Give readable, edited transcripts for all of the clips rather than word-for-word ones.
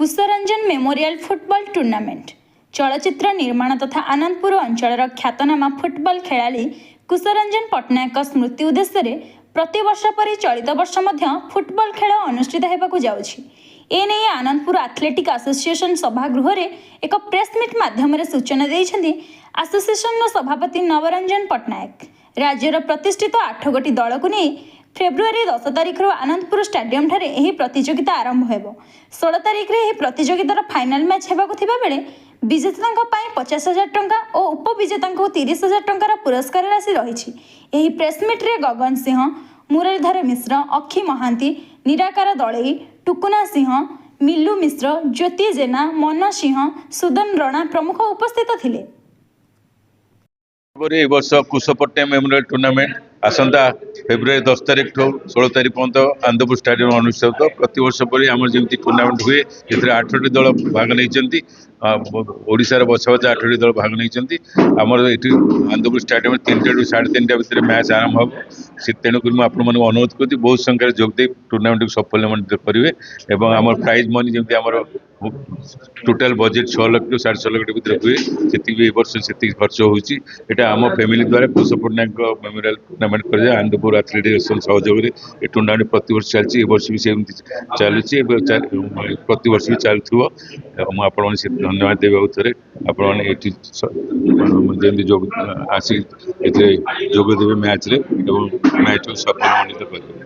कुशरंजन memorial football tournament चलचित्र निर्माण तथा आनंदपुर अंचल ख्यातनामा फुटबॉल खेलाड़ी कुशरंजन पट्टनायक स्मृति उद्देश्य प्रतिवर्ष परि चलित वर्ष मध्य फुटबॉल खेल अनुष्ठित होगाकू जाउछि। एने आनंदपुर एथलेटिक एसोसिएशन सभागृह रे एक प्रेस मीट माध्यम सूचना देइछन्ति एसोसिएशन सभापति नवरंजन पट्टनायक। राज्यर प्रतिष्ठित 8 गोटी दल को नहीं फेब्रुआरी 10 तारिख आनंदपुर स्टाडियम ठारे एही प्रतियोगिता आरंभ हेबो। 16 तारिख रे एही प्रतियोगितार फाइनल मैच हेबाकू थिबा बेले विजेतांक पई 50,000 टंका और उपविजेतांक 30,000 टंकार पुरस्कार राशि रही। एही प्रेस मीट रे गगन सिंह, मुरलीधर मिश्र, अखी महांती, निराकार दलई, टुकुना सिंह, मिल्लू मिश्र, ज्योति जेना, मन सिंह, सुदन रणा प्रमुख उपस्थित थिले। वर्ष कुशपट्टना मेमोरियल टूर्नामेंट आसंता फेब्रुआरी 10 तारिख 16 तारिख पर्यंत आनंदपुर स्टाडियम अनुष्ठित। प्रति वर्ष पर आम जमी टूर्नामेंट हुए ए 8टी दल भाग नहीं ओडिशार बछा बछा 8टी दल भाग नहीं आमर ये आनंदपुर स्टाडियम 3टा ରୁ 3:30 भितर मैच आरंभ हम से तेणुक मुझे अनुरोध कर बहुत संख्यार जोगदे टूर्नामेंट को सफलमंडित करेंगे। आम प्राइज मनी जमी आम टोटाल बजेट 6 लाख ରୁ 6.5 लाख भितर हुए से वर्ष से खर्च होता आम फैमिली द्वारा कुश पट्टनायक मेमोरियल टूर्नामेंट कर आनंदपुर एथलेटिक एसोसिएशन सहयोग ये टूर्नामेंट प्रति वर्ष चलती वर्ष भी सेमती चलुची प्रति वर्ष भी चलुव। मुझे धन्यवाद देवी थे आपने आसिक जोगदेवे मैच रे मैच सफल मंडित करेंगे।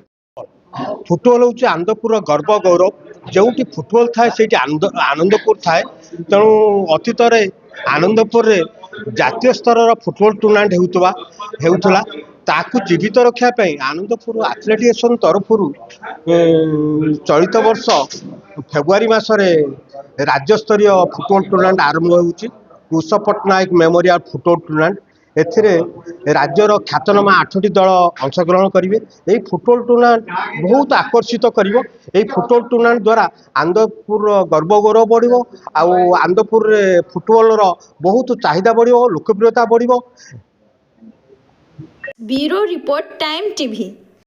फुटबॉल हूँ आनंदपुर गर्व गौरव जो फुटबॉल थाए से आनंदपुर थाए तेणु अतीत आनंदपुर रे जातीय स्तर फुटबॉल टूर्नामेंट होता ताकू जीवित रखापी आनंदपुर एथलेटिक एसोसिएशन तरफ चलित वर्ष फेब्रुआरी मासरे राज्यस्तरीय फुटबॉल टूर्नामेंट आरंभ होउछि। कुश पट्टनायक मेमोरियल फुटबॉल टूर्नामेंट एथिरे राज्यर ख्यातनामा 8टी दल अंशग्रहण करेंगे। यही फुटबॉल टूर्नामेंट बहुत आकर्षित करिवो। यही फुटबॉल टूर्नामेंट द्वारा आनंदपुर गर्व गौरव बढ़िवो आउ आनंदपुर फुटबॉल बहुत चाहिदा बढ़िवो, लोकप्रियता बढ़िवो। Bureau report Time TV.